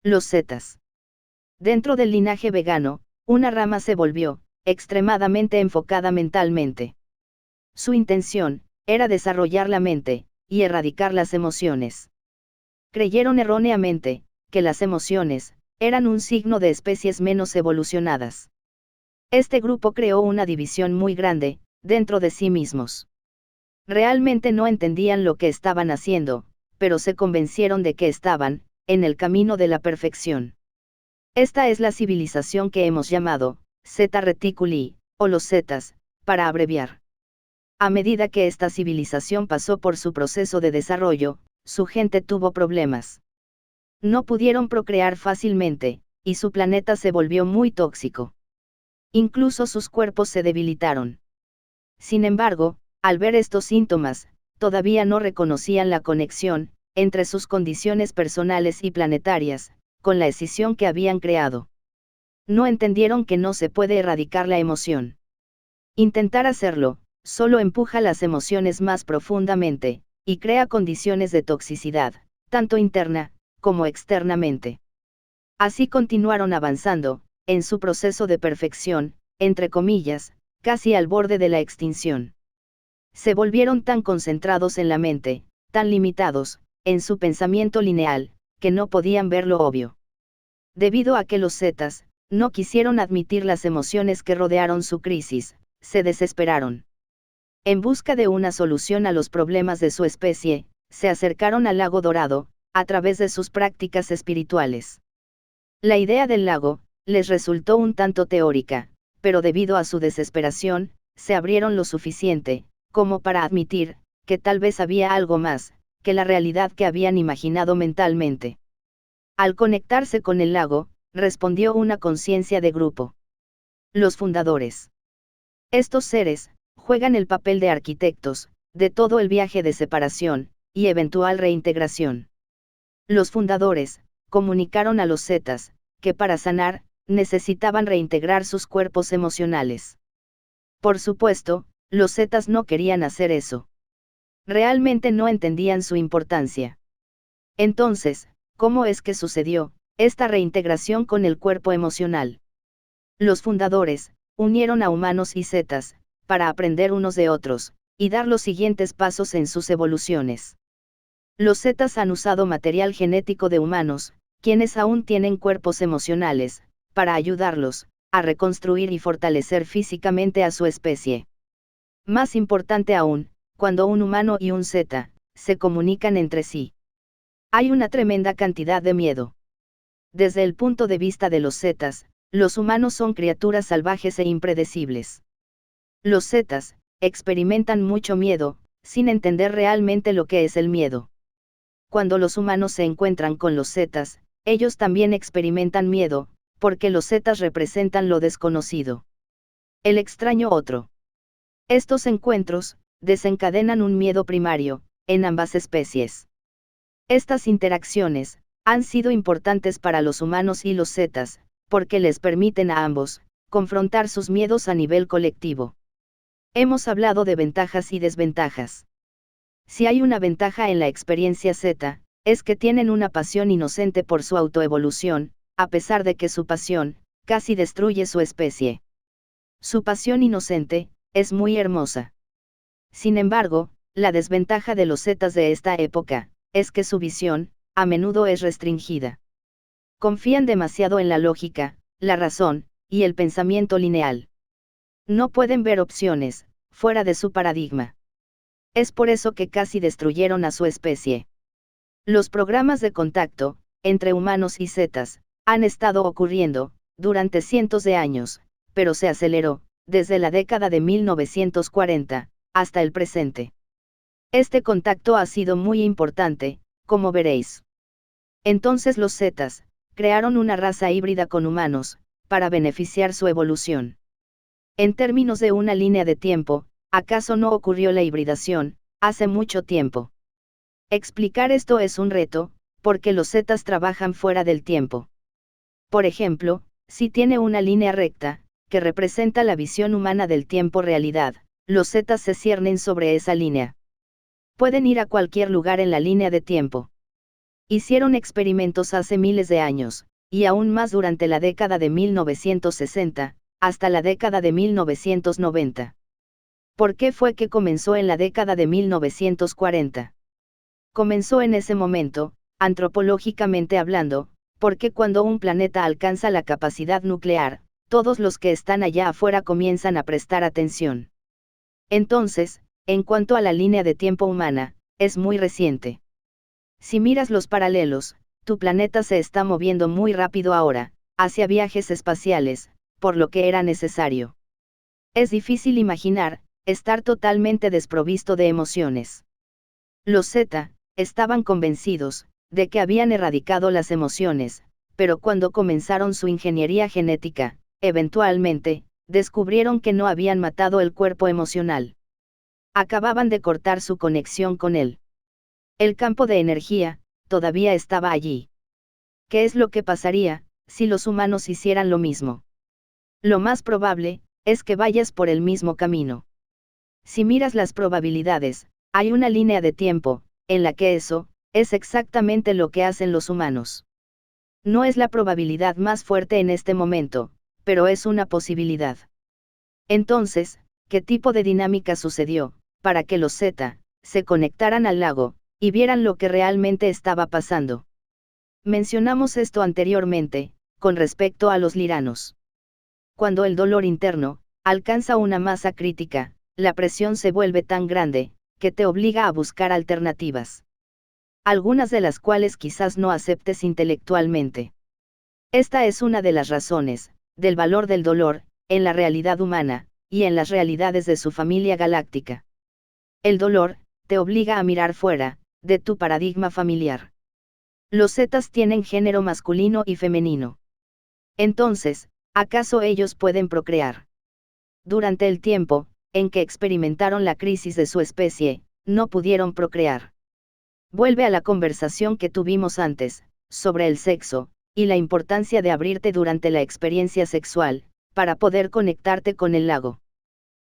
Los zetas. Dentro del linaje vegano, una rama se volvió extremadamente enfocada mentalmente. Su intención era desarrollar la mente y erradicar las emociones. Creyeron erróneamente que las emociones eran un signo de especies menos evolucionadas. Este grupo creó una división muy grande dentro de sí mismos. Realmente no entendían lo que estaban haciendo, pero se convencieron de que estaban en el camino de la perfección. Esta es la civilización que hemos llamado Zeta Reticuli, o los Zetas, para abreviar. A medida que esta civilización pasó por su proceso de desarrollo, su gente tuvo problemas. No pudieron procrear fácilmente, y su planeta se volvió muy tóxico. Incluso sus cuerpos se debilitaron. Sin embargo, al ver estos síntomas, todavía no reconocían la conexión entre sus condiciones personales y planetarias, con la escisión que habían creado. No entendieron que no se puede erradicar la emoción. Intentar hacerlo, solo empuja las emociones más profundamente, y crea condiciones de toxicidad, tanto interna, como externamente. Así continuaron avanzando, en su proceso de perfección, entre comillas, casi al borde de la extinción. Se volvieron tan concentrados en la mente, tan limitados, en su pensamiento lineal, que no podían ver lo obvio. Debido a que los zetas no quisieron admitir las emociones que rodearon su crisis, se desesperaron. En busca de una solución a los problemas de su especie, se acercaron al lago Dorado, a través de sus prácticas espirituales. La idea del lago les resultó un tanto teórica, pero debido a su desesperación, se abrieron lo suficiente como para admitir que tal vez había algo más que la realidad que habían imaginado mentalmente. Al conectarse con el lago, respondió una conciencia de grupo. Los fundadores. Estos seres juegan el papel de arquitectos de todo el viaje de separación y eventual reintegración. Los fundadores comunicaron a los zetas que para sanar necesitaban reintegrar sus cuerpos emocionales. Por supuesto, los zetas no querían hacer eso. Realmente no entendían su importancia. Entonces, ¿cómo es que sucedió esta reintegración con el cuerpo emocional? Los fundadores unieron a humanos y zetas para aprender unos de otros y dar los siguientes pasos en sus evoluciones. Los zetas han usado material genético de humanos, quienes aún tienen cuerpos emocionales, para ayudarlos a reconstruir y fortalecer físicamente a su especie. Más importante aún, cuando un humano y un zeta se comunican entre sí. Hay una tremenda cantidad de miedo. Desde el punto de vista de los zetas, los humanos son criaturas salvajes e impredecibles. Los zetas experimentan mucho miedo, sin entender realmente lo que es el miedo. Cuando los humanos se encuentran con los zetas, ellos también experimentan miedo, porque los zetas representan lo desconocido. El extraño otro. Estos encuentros desencadenan un miedo primario en ambas especies. Estas interacciones han sido importantes para los humanos y los zetas, porque les permiten a ambos confrontar sus miedos a nivel colectivo. Hemos hablado de ventajas y desventajas. Si hay una ventaja en la experiencia zeta, es que tienen una pasión inocente por su autoevolución, a pesar de que su pasión casi destruye su especie. Su pasión inocente es muy hermosa. Sin embargo, la desventaja de los zetas de esta época es que su visión a menudo es restringida. Confían demasiado en la lógica, la razón y el pensamiento lineal. No pueden ver opciones fuera de su paradigma. Es por eso que casi destruyeron a su especie. Los programas de contacto entre humanos y zetas han estado ocurriendo durante cientos de años, pero se aceleró desde la década de 1940 hasta el presente. Este contacto ha sido muy importante, como veréis. Entonces los zetas crearon una raza híbrida con humanos para beneficiar su evolución. En términos de una línea de tiempo, ¿acaso no ocurrió la hibridación hace mucho tiempo? Explicar esto es un reto, porque los zetas trabajan fuera del tiempo. Por ejemplo, si tiene una línea recta, que representa la visión humana del tiempo-realidad, los zetas se ciernen sobre esa línea. Pueden ir a cualquier lugar en la línea de tiempo. Hicieron experimentos hace miles de años, y aún más durante la década de 1960, hasta la década de 1990. ¿Por qué fue que comenzó en la década de 1940? Comenzó en ese momento, antropológicamente hablando, porque cuando un planeta alcanza la capacidad nuclear, todos los que están allá afuera comienzan a prestar atención. Entonces, en cuanto a la línea de tiempo humana, es muy reciente. Si miras los paralelos, tu planeta se está moviendo muy rápido ahora, hacia viajes espaciales, por lo que era necesario. Es difícil imaginar, estar totalmente desprovisto de emociones. Los Z, estaban convencidos, de que habían erradicado las emociones, pero cuando comenzaron su ingeniería genética, eventualmente, descubrieron que no habían matado el cuerpo emocional. Acababan de cortar su conexión con él. El campo de energía, todavía estaba allí. ¿Qué es lo que pasaría, si los humanos hicieran lo mismo? Lo más probable, es que vayas por el mismo camino. Si miras las probabilidades, hay una línea de tiempo, en la que eso, es exactamente lo que hacen los humanos. No es la probabilidad más fuerte en este momento, pero es una posibilidad. Entonces, ¿qué tipo de dinámica sucedió, para que los Z, se conectaran al lago, y vieran lo que realmente estaba pasando? Mencionamos esto anteriormente, con respecto a los liranos. Cuando el dolor interno, alcanza una masa crítica, la presión se vuelve tan grande, que te obliga a buscar alternativas. Algunas de las cuales quizás no aceptes intelectualmente. Esta es una de las razones, del valor del dolor, en la realidad humana, y en las realidades de su familia galáctica. El dolor, te obliga a mirar fuera, de tu paradigma familiar. Los Zetas tienen género masculino y femenino. Entonces, ¿acaso ellos pueden procrear? Durante el tiempo, en que experimentaron la crisis de su especie, no pudieron procrear. Vuelve a la conversación que tuvimos antes, sobre el sexo, y la importancia de abrirte durante la experiencia sexual, para poder conectarte con el lago.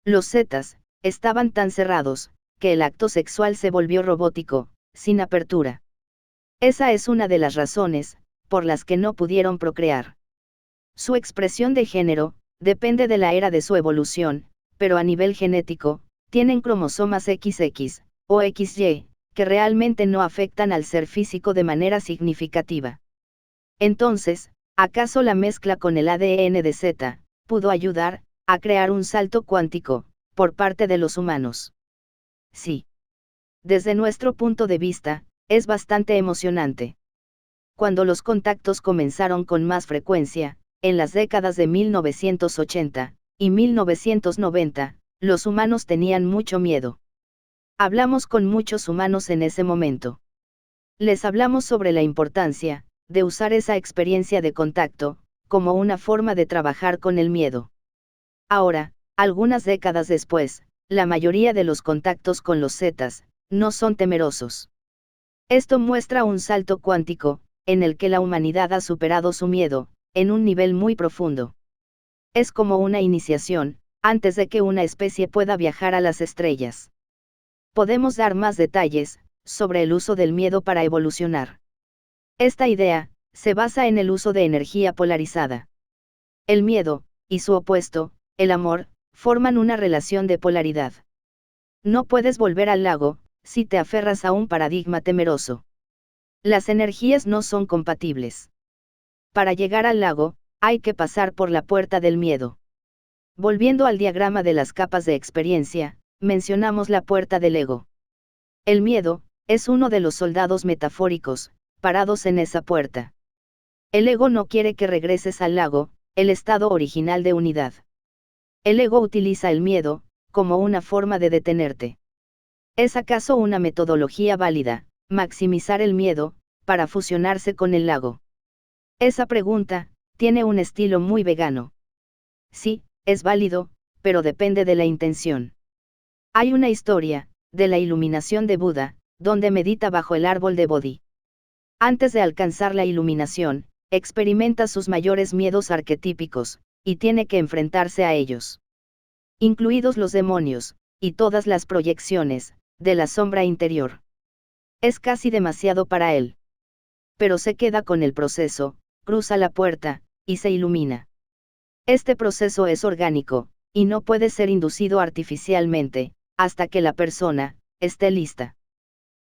Los Zetas, estaban tan cerrados, que el acto sexual se volvió robótico, sin apertura. Esa es una de las razones, por las que no pudieron procrear. Su expresión de género, depende de la era de su evolución, pero a nivel genético, tienen cromosomas XX, o XY, que realmente no afectan al ser físico de manera significativa. Entonces, ¿acaso la mezcla con el ADN de Z, pudo ayudar, a crear un salto cuántico, por parte de los humanos? Sí. Desde nuestro punto de vista, es bastante emocionante. Cuando los contactos comenzaron con más frecuencia, en las décadas de 1980 y 1990, los humanos tenían mucho miedo. Hablamos con muchos humanos en ese momento. Les hablamos sobre la importancia, de usar esa experiencia de contacto, como una forma de trabajar con el miedo. Ahora, algunas décadas después, la mayoría de los contactos con los Zetas, no son temerosos. Esto muestra un salto cuántico, en el que la humanidad ha superado su miedo, en un nivel muy profundo. Es como una iniciación, antes de que una especie pueda viajar a las estrellas. Podemos dar más detalles, sobre el uso del miedo para evolucionar. Esta idea, se basa en el uso de energía polarizada. El miedo, y su opuesto, el amor, forman una relación de polaridad. No puedes volver al lago, si te aferras a un paradigma temeroso. Las energías no son compatibles. Para llegar al lago, hay que pasar por la puerta del miedo. Volviendo al diagrama de las capas de experiencia, mencionamos la puerta del ego. El miedo, es uno de los soldados metafóricos, parados en esa puerta. El ego no quiere que regreses al lago, el estado original de unidad. El ego utiliza el miedo, como una forma de detenerte. ¿Es acaso una metodología válida, maximizar el miedo, para fusionarse con el lago? Esa pregunta, tiene un estilo muy vegano. Sí, es válido, pero depende de la intención. Hay una historia, de la iluminación de Buda, donde medita bajo el árbol de Bodhi. Antes de alcanzar la iluminación, experimenta sus mayores miedos arquetípicos, y tiene que enfrentarse a ellos. Incluidos los demonios, y todas las proyecciones, de la sombra interior. Es casi demasiado para él. pero se queda con el proceso, cruza la puerta, y se ilumina. Este proceso es orgánico, y no puede ser inducido artificialmente, hasta que la persona esté lista.